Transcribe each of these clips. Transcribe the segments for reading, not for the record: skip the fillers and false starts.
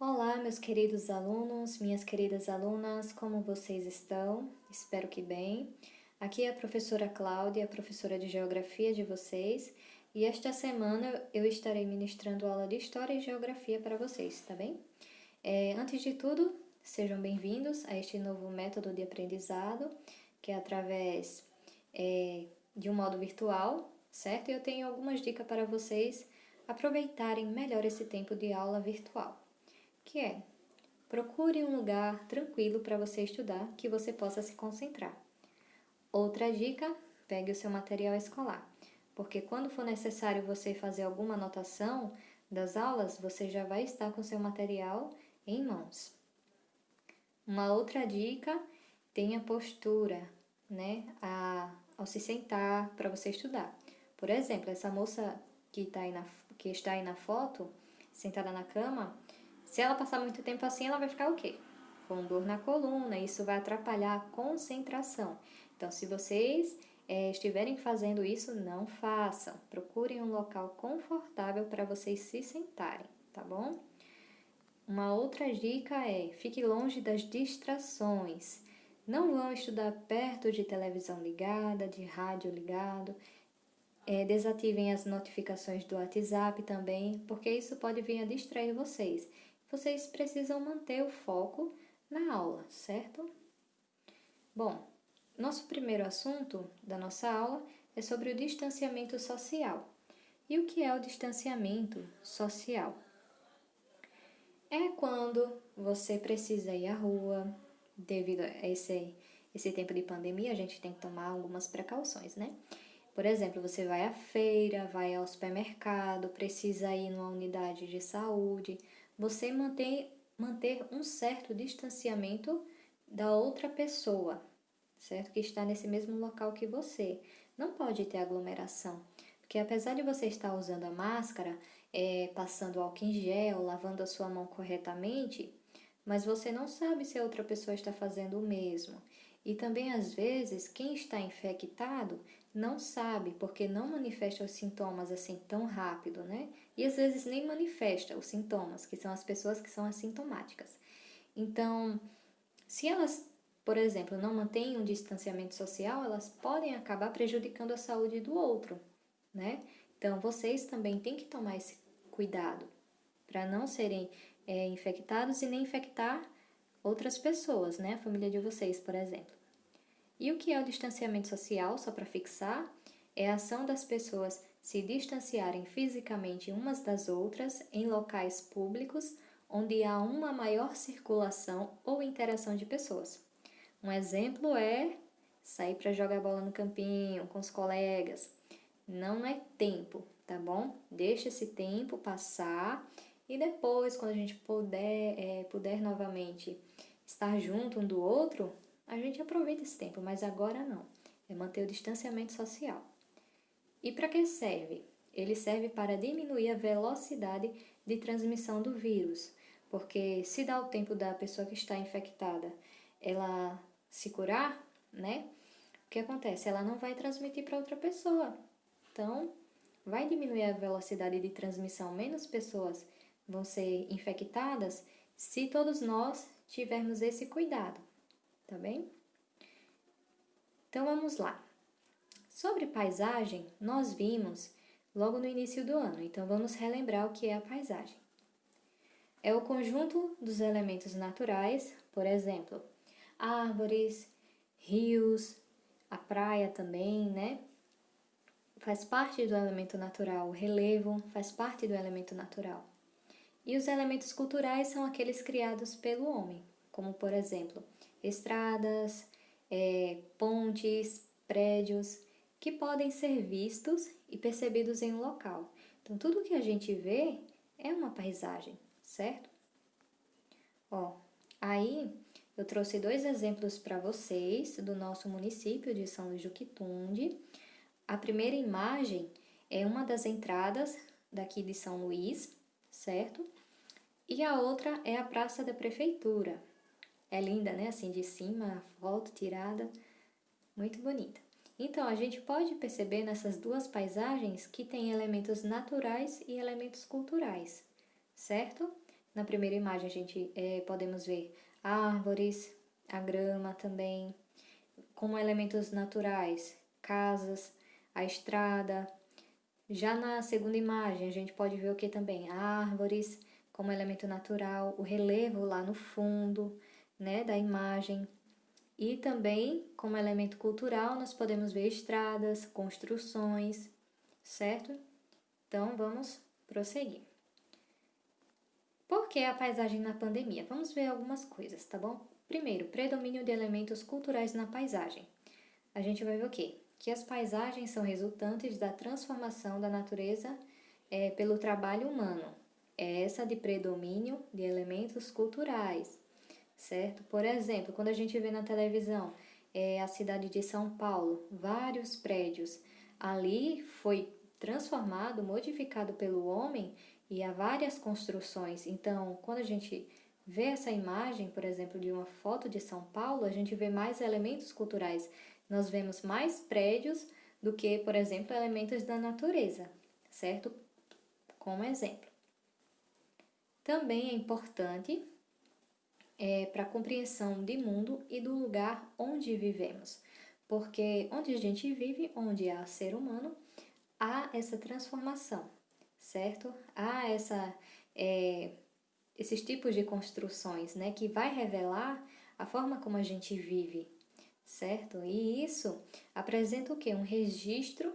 Olá, meus queridos alunos, minhas queridas alunas, como vocês estão? Espero que bem. Aqui é a professora Cláudia, professora de Geografia de vocês, e esta semana eu estarei ministrando aula de História e Geografia para vocês, tá bem? Antes de tudo, sejam bem-vindos a este novo método de aprendizado, que é através de um modo virtual, certo? E eu tenho algumas dicas para vocês aproveitarem melhor esse tempo de aula virtual, que é: procure um lugar tranquilo para você estudar, que você possa se concentrar. Outra dica: pegue o seu material escolar, porque quando for necessário você fazer alguma anotação das aulas, você já vai estar com seu material em mãos. Uma outra dica: tenha postura, né, ao se sentar para você estudar. Por exemplo, essa moça que está aí na foto, sentada na cama, se ela passar muito tempo assim, ela vai ficar o quê? Com dor na coluna, isso vai atrapalhar a concentração. Então, se vocês estiverem fazendo isso, não façam. Procurem um local confortável para vocês se sentarem, tá bom? Uma outra dica é: fique longe das distrações. Não vão estudar perto de televisão ligada, de rádio ligado. Desativem as notificações do WhatsApp também, porque isso pode vir a distrair vocês. Vocês precisam manter o foco na aula, certo? Bom, nosso primeiro assunto da nossa aula é sobre o distanciamento social. E o que é o distanciamento social? É quando você precisa ir à rua, devido a esse tempo de pandemia, a gente tem que tomar algumas precauções, né? Por exemplo, você vai à feira, vai ao supermercado, precisa ir numa unidade de saúde, você manter um certo distanciamento da outra pessoa, certo? Que está nesse mesmo local que você. Não pode ter aglomeração, porque apesar de você estar usando a máscara, passando álcool em gel, lavando a sua mão corretamente, mas você não sabe se a outra pessoa está fazendo o mesmo. E também, às vezes, quem está infectado não sabe, porque não manifesta os sintomas assim tão rápido, né? E às vezes nem manifesta os sintomas, que são as pessoas que são assintomáticas. Então, se elas, por exemplo, não mantêm um distanciamento social, elas podem acabar prejudicando a saúde do outro, né? Então, vocês também têm que tomar esse cuidado para não serem infectados e nem infectar outras pessoas, né? A família de vocês, por exemplo. E o que é o distanciamento social, só para fixar? É a ação das pessoas se distanciarem fisicamente umas das outras em locais públicos onde há uma maior circulação ou interação de pessoas. Um exemplo é sair para jogar bola no campinho com os colegas. Não é tempo, tá bom? Deixa esse tempo passar e depois, quando a gente puder novamente estar junto um do outro, a gente aproveita esse tempo, mas agora não. É manter o distanciamento social. E para que serve? Ele serve para diminuir a velocidade de transmissão do vírus, porque se dá o tempo da pessoa que está infectada ela se curar, né? O que acontece? Ela não vai transmitir para outra pessoa. Então, vai diminuir a velocidade de transmissão, menos pessoas vão ser infectadas se todos nós tivermos esse cuidado, tá bem? Então vamos lá. Sobre paisagem, nós vimos logo no início do ano, então vamos relembrar o que é a paisagem. É o conjunto dos elementos naturais, por exemplo, árvores, rios, a praia também, né? Faz parte do elemento natural, o relevo faz parte do elemento natural. E os elementos culturais são aqueles criados pelo homem, como por exemplo, estradas, pontes, prédios, que podem ser vistos e percebidos em um local. Então, tudo que a gente vê é uma paisagem, certo? Aí eu trouxe 2 exemplos para vocês do nosso município de São Luís do Quitunde. A primeira imagem é uma das entradas daqui de São Luís, certo? E a outra é a Praça da Prefeitura. É linda, né? Assim de cima, a foto tirada, muito bonita. Então, a gente pode perceber nessas 2 paisagens que tem elementos naturais e elementos culturais, certo? Na primeira imagem a gente podemos ver árvores, a grama também, como elementos naturais, casas, a estrada. Já na segunda imagem a gente pode ver o que também? Árvores como elemento natural, o relevo lá no fundo, né, da imagem. E também, como elemento cultural, nós podemos ver estradas, construções, certo? Então, vamos prosseguir. Por que a paisagem na pandemia? Vamos ver algumas coisas, tá bom? Primeiro, predomínio de elementos culturais na paisagem. A gente vai ver o quê? Que as paisagens são resultantes da transformação da natureza pelo trabalho humano. É essa de predomínio de elementos culturais, certo? Por exemplo, quando a gente vê na televisão a cidade de São Paulo, vários prédios, ali foi transformado, modificado pelo homem e há várias construções. Então, quando a gente vê essa imagem, por exemplo, de uma foto de São Paulo, a gente vê mais elementos culturais. Nós vemos mais prédios do que, por exemplo, elementos da natureza, certo? Como exemplo. Também é importante para a compreensão de mundo e do lugar onde vivemos. Porque onde a gente vive, onde há ser humano, há essa transformação, certo? Há esses tipos de construções, né, que vai revelar a forma como a gente vive, certo? E isso apresenta o quê? Um registro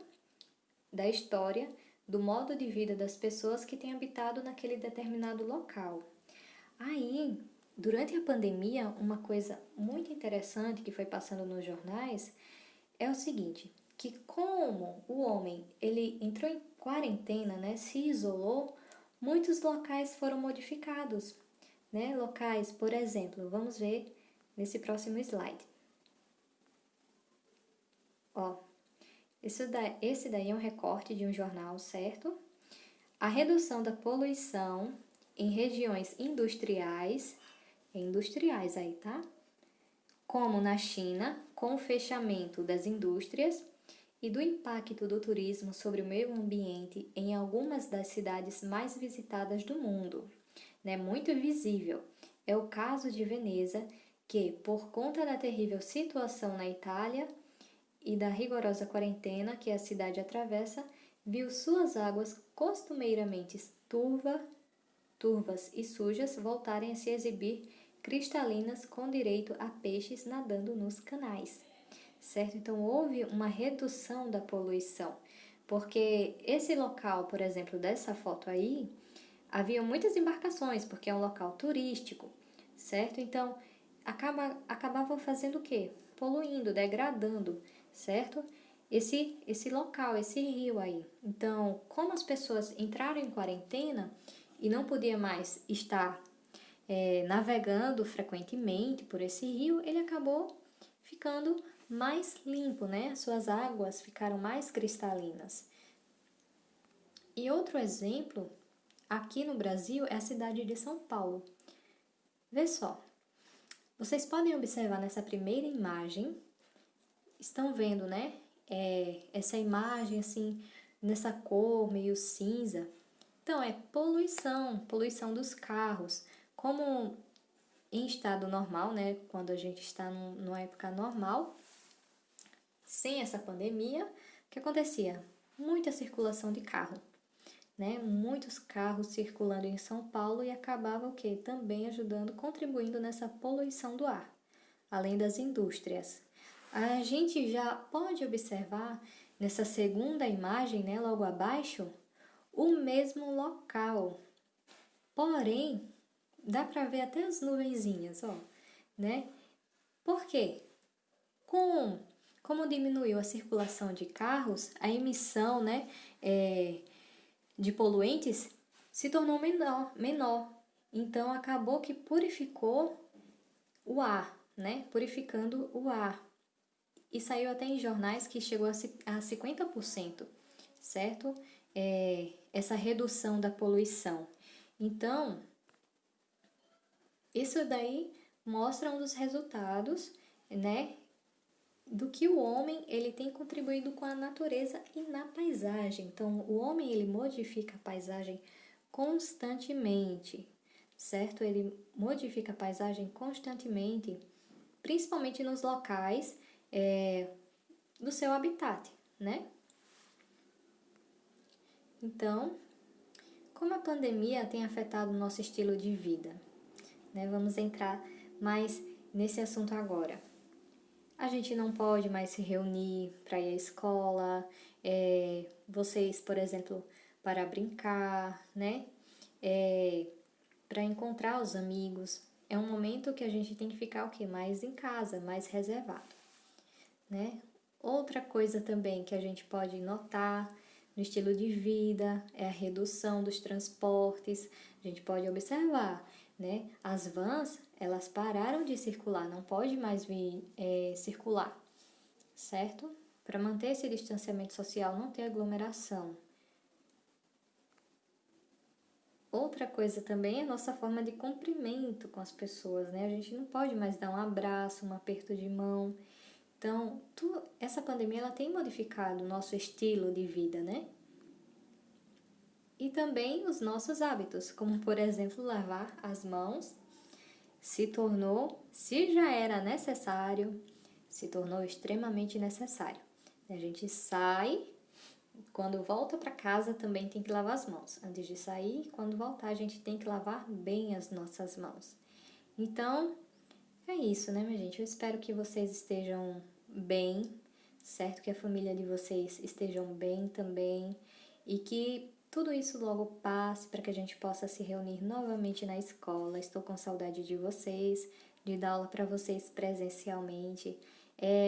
da história, do modo de vida das pessoas que têm habitado naquele determinado local. Aí, durante a pandemia, uma coisa muito interessante que foi passando nos jornais é o seguinte, que como o homem ele entrou em quarentena, né, se isolou, muitos locais foram modificados, né? Locais, por exemplo, vamos ver nesse próximo slide. Ó, esse daí é um recorte de um jornal, certo? A redução da poluição em regiões industriais aí, tá? Como na China, com o fechamento das indústrias e do impacto do turismo sobre o meio ambiente em algumas das cidades mais visitadas do mundo, né? Muito visível. É o caso de Veneza, que, por conta da terrível situação na Itália e da rigorosa quarentena que a cidade atravessa, viu suas águas costumeiramente turvas e sujas voltarem a se exibir cristalinas com direito a peixes nadando nos canais, certo? Então, houve uma redução da poluição, porque esse local, por exemplo, dessa foto aí, havia muitas embarcações, porque é um local turístico, certo? Então, acabavam fazendo o quê? Poluindo, degradando, certo? Esse local, esse rio aí. Então, como as pessoas entraram em quarentena e não podia mais estar navegando frequentemente por esse rio, ele acabou ficando mais limpo, né? Suas águas ficaram mais cristalinas. E outro exemplo, aqui no Brasil, é a cidade de São Paulo. Vê só, vocês podem observar nessa primeira imagem, estão vendo, né? Essa imagem assim, nessa cor meio cinza. Então, é poluição dos carros. Como em estado normal, né? Quando a gente está numa época normal, sem essa pandemia, o que acontecia? Muita circulação de carro, né? Muitos carros circulando em São Paulo e acabava o quê? Também ajudando, contribuindo nessa poluição do ar, além das indústrias. A gente já pode observar nessa segunda imagem, né, logo abaixo, o mesmo local. Porém, dá para ver até as nuvenzinhas, ó, né? Por quê? Como diminuiu a circulação de carros, a emissão, né, de poluentes se tornou menor. Então, acabou que purificou o ar, né? Purificando o ar. E saiu até em jornais que chegou a 50%, certo? Essa redução da poluição. Então, isso daí mostra um dos resultados, né, do que o homem ele tem contribuído com a natureza e na paisagem. Então, o homem ele modifica a paisagem constantemente, certo? Ele modifica a paisagem constantemente, principalmente nos locais do seu habitat, né? Então, como a pandemia tem afetado o nosso estilo de vida, né? Vamos entrar mais nesse assunto agora. A gente não pode mais se reunir para ir à escola, vocês, por exemplo, para brincar, né? Para encontrar os amigos. É um momento que a gente tem que ficar o quê? Mais em casa, mais reservado, né? Outra coisa também que a gente pode notar no estilo de vida é a redução dos transportes. A gente pode observar, né? As vans, elas pararam de circular, não pode mais vir circular, certo? Para manter esse distanciamento social, não ter aglomeração. Outra coisa também é a nossa forma de cumprimento com as pessoas, né? A gente não pode mais dar um abraço, um aperto de mão. Então, essa pandemia ela tem modificado o nosso estilo de vida, né? E também os nossos hábitos, como por exemplo, lavar as mãos, se já era necessário, se tornou extremamente necessário. A gente sai, quando volta para casa também tem que lavar as mãos. Antes de sair, quando voltar, a gente tem que lavar bem as nossas mãos. Então, é isso, né, minha gente? Eu espero que vocês estejam bem, certo? Que a família de vocês estejam bem também e que tudo isso logo passe para que a gente possa se reunir novamente na escola. Estou com saudade de vocês, de dar aula para vocês presencialmente.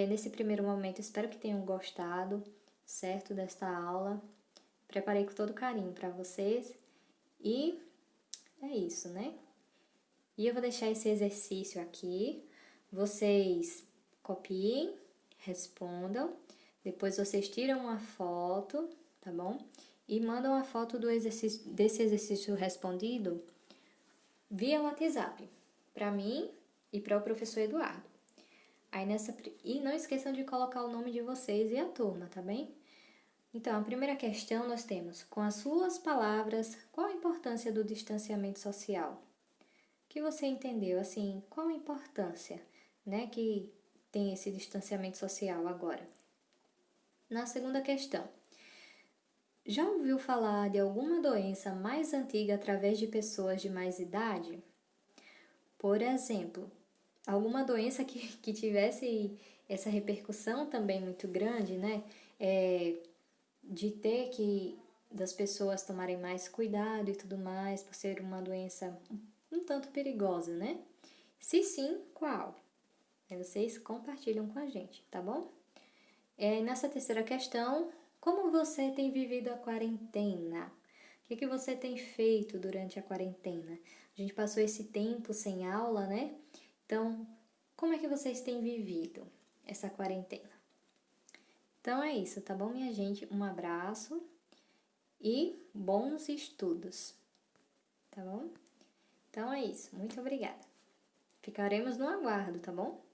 Nesse primeiro momento, espero que tenham gostado, certo? Desta aula. Preparei com todo carinho para vocês e é isso, né? E eu vou deixar esse exercício aqui. Vocês copiem, respondam. Depois vocês tiram uma foto, tá bom? E mandam a foto desse exercício respondido via WhatsApp para mim e para o professor Eduardo. E não esqueçam de colocar o nome de vocês e a turma, tá bem? Então, a primeira questão nós temos: com as suas palavras, qual a importância do distanciamento social? O que você entendeu? Assim, qual a importância, né, que tem esse distanciamento social agora? Na segunda questão: já ouviu falar de alguma doença mais antiga através de pessoas de mais idade? Por exemplo, alguma doença que tivesse essa repercussão também muito grande, né? De ter que das pessoas tomarem mais cuidado e tudo mais, por ser uma doença um tanto perigosa, né? Se sim, qual? Aí vocês compartilham com a gente, tá bom? Nessa terceira questão, como você tem vivido a quarentena? O que você tem feito durante a quarentena? A gente passou esse tempo sem aula, né? Então, como é que vocês têm vivido essa quarentena? Então é isso, tá bom, minha gente? Um abraço e bons estudos, tá bom? Então é isso, muito obrigada. Ficaremos no aguardo, tá bom?